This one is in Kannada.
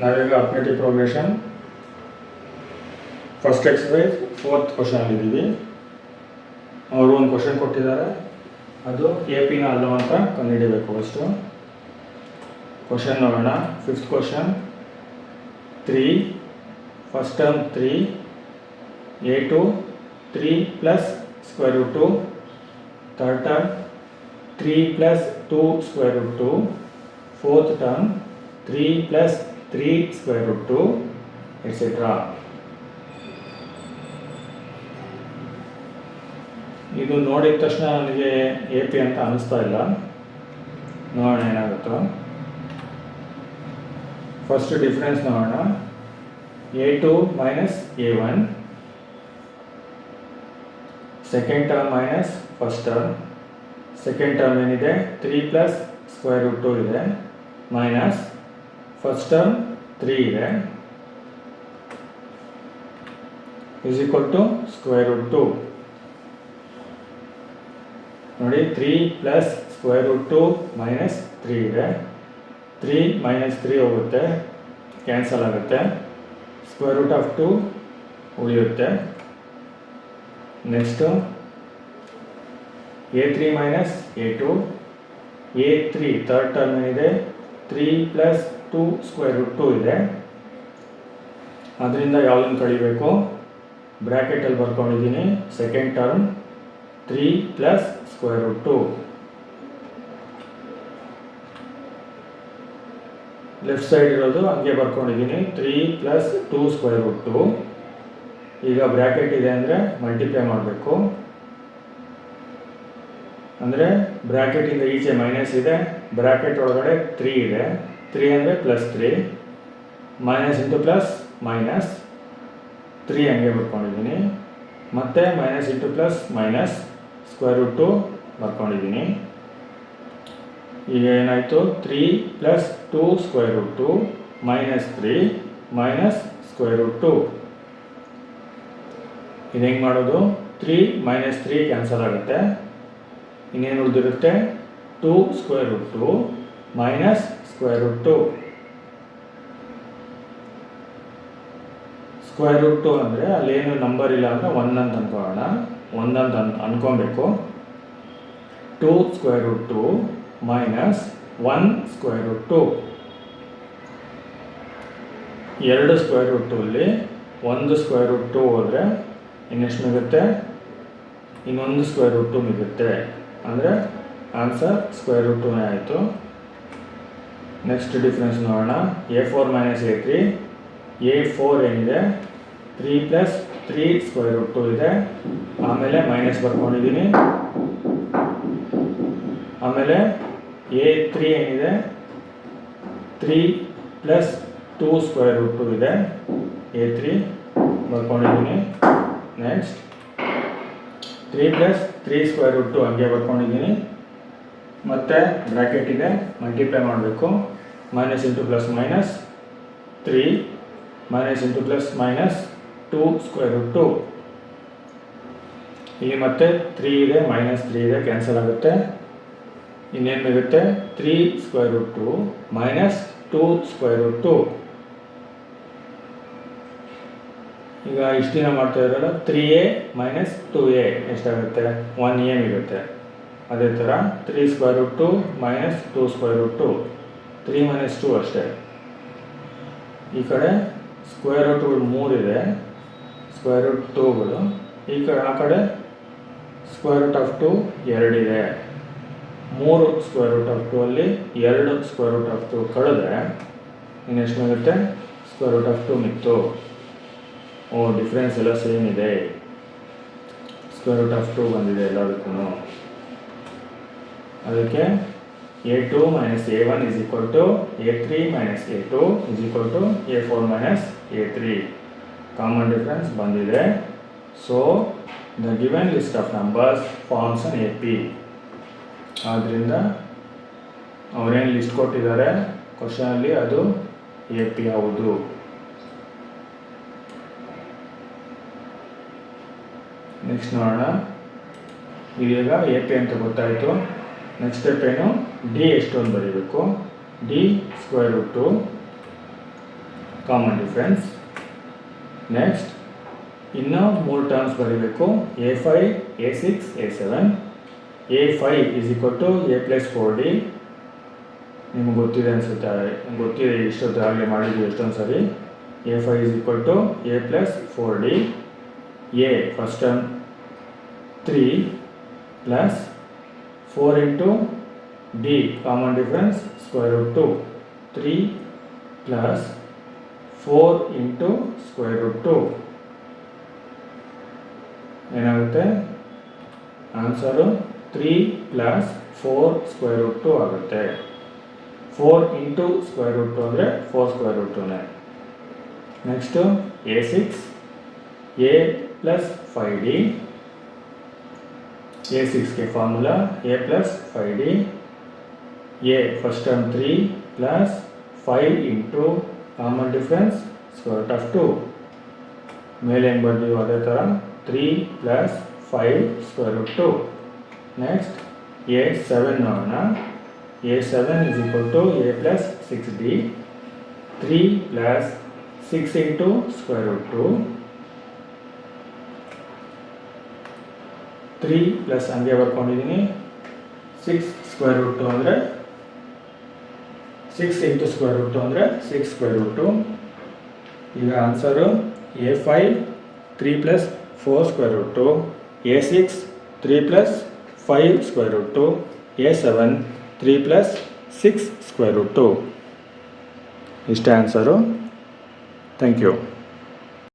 ನಾವೀಗ arithmetic progression first exercise 4th ಕ್ವಶನಲ್ಲಿದ್ದೀವಿ. ಅವರು ಒಂದು ಕ್ವಶನ್ ಕೊಟ್ಟಿದ್ದಾರೆ, ಅದು ಎ ಪಿನ ಅಲ್ಲೋ ಅಂತ ಕಂಡುಹಿಡಿಯಬೇಕು. ಫಸ್ಟು ಕ್ವಶನ್ ನೋಡೋಣ. 5th question 3 first term 3 a2 3 plus square root 2 third term 3 plus 2 square root 2 fourth term 3 plus 3 square root 2 etcetera. ಇದು ನೋಡಿದ ತಕ್ಷಣ ನನಗೆ ಎ ಪಿ ಅಂತ ಅನ್ನಿಸ್ತಾ ಇಲ್ಲ. ನೋಡೋಣ ಏನಾಗುತ್ತೋ. ಫಸ್ಟ್ ಡಿಫ್ರೆನ್ಸ್ ನೋಡೋಣ. a2 minus a1, second term minus first term. Second term ಏನಿದೆ 3 ಪ್ಲಸ್ ಸ್ಕ್ವೇರ್ ರೂಟ್ 2 ಇದೆ, ಮೈನಸ್ ಫಸ್ಟ್ ಟರ್ಮ್ 3 ಇದೆ, is equal to square root 2. ನೋಡಿ, 3 ಪ್ಲಸ್ ಸ್ಕ್ವೇರ್ ರೂಟ್ 2 ಮೈನಸ್ 3 ಇದೆ. 3 ಮೈನಸ್ 3 ಹೋಗುತ್ತೆ, ಕ್ಯಾನ್ಸಲ್ ಆಗುತ್ತೆ. ಸ್ಕ್ವೇರ್ ರೂಟ್ ಆಫ್ 2 ಉಳಿಯುತ್ತೆ. Next a3 minus a2. a3 third term ಏನಿದೆ 3 ಪ್ಲಸ್ 2 ಸ್ಕ್ವೇರ್ ರೂಟ್ 2 ಇದೆ. ಅದರಿಂದ ಯಾವುದನ್ನು ಕಳಿಬೇಕು? ಬ್ರ್ಯಾಕೆಟಲ್ಲಿ ಬರ್ಕೊಂಡಿದ್ದೀನಿ. Second term 3 plus square root 2. Left side ಇರೋದು ಹಂಗೆ ಬರ್ಕೊಂಡಿದ್ದೀನಿ, 3 ಪ್ಲಸ್ 2 ಸ್ಕ್ವೇರ್ ರೂಟ್ 2. ಈಗ ಬ್ರ್ಯಾಕೆಟ್ ಇದೆ ಅಂದರೆ ಮಲ್ಟಿಪ್ಲೈ ಮಾಡಬೇಕು. ಅಂದರೆ ಬ್ರ್ಯಾಕೆಟಿಂದ ಈಚೆ ಮೈನಸ್ ಇದೆ, ಬ್ರ್ಯಾಕೆಟ್ ಒಳಗಡೆ 3 ಇದೆ. 3 ಅಂದರೆ plus 3, minus into plus minus 3 ಹಂಗೆ ಬರ್ಕೊಂಡಿದ್ದೀನಿ. ಮತ್ತು minus into plus minus square root 2 ಬರ್ಕೊಂಡಿದ್ದೀನಿ. ಈಗ ಏನಾಯಿತು? 3 plus 2 square root 2 minus 3 minus square root 2. ಇದು ಹೆಂಗೆ ಮಾಡೋದು? 3 ಮೈನಸ್ 3 ಕ್ಯಾನ್ಸಲ್ ಆಗುತ್ತೆ. ಇನ್ನೇನು ಉಳಿದಿರುತ್ತೆ? 2 square root 2 minus square root 2. Square root 2 ಅಂದರೆ ಅಲ್ಲೇನು ನಂಬರ್ ಇಲ್ಲ ಅಂದರೆ 1 ಅಂತ ಅಂದ್ಕೊಳ್ಳೋಣ. 1 ಅಂತ ಅಂದ್ಕೊಬೇಕು. 2 square root 2 minus 1 square root 2. 2 square root 2 ಅಲ್ಲಿ 1 ಸ್ಕ್ವೇರ್ ರೂಟ್ 2 ಹೋದರೆ ಇನ್ನೆಷ್ಟು ಮಿಗುತ್ತೆ? ಇನ್ನೊಂದು ಸ್ಕ್ವೇರ್ ರೂಟ್ 2 ಮಿಗುತ್ತೆ. ಅಂದರೆ ಆನ್ಸರ್ ಸ್ಕ್ವೇರ್ ರೂಟ್ 2ನೇ ಆಯಿತು. ನೆಕ್ಸ್ಟ್ ಡಿಫ್ರೆನ್ಸ್ ನೋಡೋಣ. a4 minus a3. a4 ಏನಿದೆ 3 ಪ್ಲಸ್ 3 ಸ್ಕ್ವೇರ್ ರೂಟ್ 2 ಇದೆ. ಆಮೇಲೆ ಮೈನಸ್ ಬರ್ಕೊಂಡಿದ್ದೀನಿ. ಆಮೇಲೆ a3 ಏನಿದೆ 3 ಪ್ಲಸ್ 2 ಸ್ಕ್ವೇರ್ ರೂಟ್ 2 ಇದೆ. a3 ಬರ್ಕೊಂಡಿದ್ದೀನಿ. ನೆಕ್ಸ್ಟ್ 3 ಪ್ಲಸ್ 3 ಸ್ಕ್ವೇರ್ ರೂಟ್ 2 ಹಂಗೆ ಬರ್ಕೊಂಡಿದ್ದೀನಿ. ಮತ್ತು ಬ್ರ್ಯಾಕೆಟ್ ಇದೆ, ಮಲ್ಟಿಪ್ಲೈ ಮಾಡಬೇಕು. Minus into plus minus 3 minus into plus minus 2 square root 2. ಇಲ್ಲಿ ಮತ್ತೆ 3 ಇದೆ, ಮೈನಸ್ 3 ಇದೆ, ಕ್ಯಾನ್ಸಲ್ ಆಗುತ್ತೆ. ಇನ್ನೇನು ಮಿಗುತ್ತೆ? 3 square root 2 minus 2 square root 2. ಈಗ ಇಷ್ಟು ದಿನ ಮಾಡ್ತಾ ಇರೋಲ್ಲ, 3a ಮೈನಸ್ 2a ಎಷ್ಟಾಗುತ್ತೆ? 1a ಮಿಗುತ್ತೆ. ಅದೇ ಥರ 3 square root 2 minus 2 square root 2. 3 minus 2 ಅಷ್ಟೇ. ಈ ಕಡೆ ಸ್ಕ್ವೇರ್ ರೂಟ್ಗಳು 3 ಇದೆ, ಸ್ಕ್ವೇರ್ ರೂಟ್ 2ಗಳು. ಆ ಕಡೆ ಸ್ಕ್ವೇರ್ ರೂಟ್ ಆಫ್ 2 2 ಇದೆ. 3 ಸ್ಕ್ವೇರ್ ರೂಟ್ ಆಫ್ 2 ಅಲ್ಲಿ 2 ಸ್ಕ್ವೇರ್ ರೂಟ್ ಆಫ್ 2 ಕಳೆದ್ರೆ ಇನ್ನೆಷ್ಟು ಮಿಗುತ್ತೆ? ಸ್ಕ್ವೇರ್ ರೂಟ್ ಆಫ್ 2 ಮಿತ್ತು. ಡಿಫ್ರೆನ್ಸ್ ಎಲ್ಲ ಸೇಮ್ ಇದೆ. ಸ್ಕ್ವೇರ್ ರೂಟ್ ಆಫ್ 2 ಬಂದಿದೆ ಎಲ್ಲದಕ್ಕೂ. ಅದಕ್ಕೆ a2 minus a1 is equal to a3 minus a2 is equal to a4 minus a3. Common difference ಬಂದಿದೆ. So the given list of numbers forms an A P. ಆದ್ದರಿಂದ ಅವರೇನು ಲಿಸ್ಟ್ ಕೊಟ್ಟಿದ್ದಾರೆ ಕ್ವಶನಲ್ಲಿ ಅದು ಎ ಪಿ ಹೌದು. ನೆಕ್ಸ್ಟ್ ನೋಡೋಣ. ಇದೀಗ ಎ ಪಿ ಅಂತ ಗೊತ್ತಾಯಿತು. ನೆಕ್ಸ್ಟ್ ಸ್ಟೆಪ್ ಏನು? ಡಿ ಎಷ್ಟು ಅಂತ ಬರೀಬೇಕು. D square root 2 common difference. Next ಇನ್ನು 3 ಟರ್ಮ್ಸ್ ಬರೀಬೇಕು. A5 A6 A7. A5 is equal to A plus 4D. ನಿಮಗೆ ಗೊತ್ತಿದೆ ಅನಿಸುತ್ತೆ, ಗೊತ್ತಿದೆ, ಇಷ್ಟೊತ್ತು ಆಗಲೇ ಮಾಡಿದ್ವಿ ಎಷ್ಟೊಂದು ಸರಿ. A5 is equal to A plus 4D. A first term 3 plus 4 into D common difference square root 2. 3 plus 4 into square root 2 ಏನಾಗುತ್ತೆ? ಆನ್ಸರು 3 plus 4 ಸ್ಕ್ವೇರ್ ರೂಟ್ 2 ಆಗುತ್ತೆ. 4 into ಸ್ಕ್ವೇರ್ ರೂಟ್ 2 ಅಂದರೆ 4 ಸ್ಕ್ವೇರ್ ರೂಟ್ 2ನೇ. Next A6 A plus 5D. A6ಗೆ formula A plus 5D. A first term 3 plus 5 into common difference square root of 2. ಮೇಲೆ ಹೆಂಗೆ ಬರ್ತೀವಿ ಅದೇ ಥರ 3 plus 5 square root 2. Next A7 ನೋಡೋಣ. A7 is equal to A plus 6D. 3 plus 6 into square root 2. 3 plus ಹಂಗೆ ಬರ್ಕೊಂಡಿದ್ದೀನಿ 6 ಸ್ಕ್ವೇರ್ ರೂಟ್ 2 ಅಂದರೆ 6 ಇಂಟು ಸ್ಕ್ವೇರ್ ರೂಟ್ 2 ಅಂದರೆ 6 ಸ್ಕ್ವೇರ್ ರೂಟ್ 2. ಈಗ answer A5 3 plus 4 square root 2. A6 3 plus 5 square root 2. A7 3 plus 6 square root 2. ಇಷ್ಟೇ ಆನ್ಸರು. Thank you.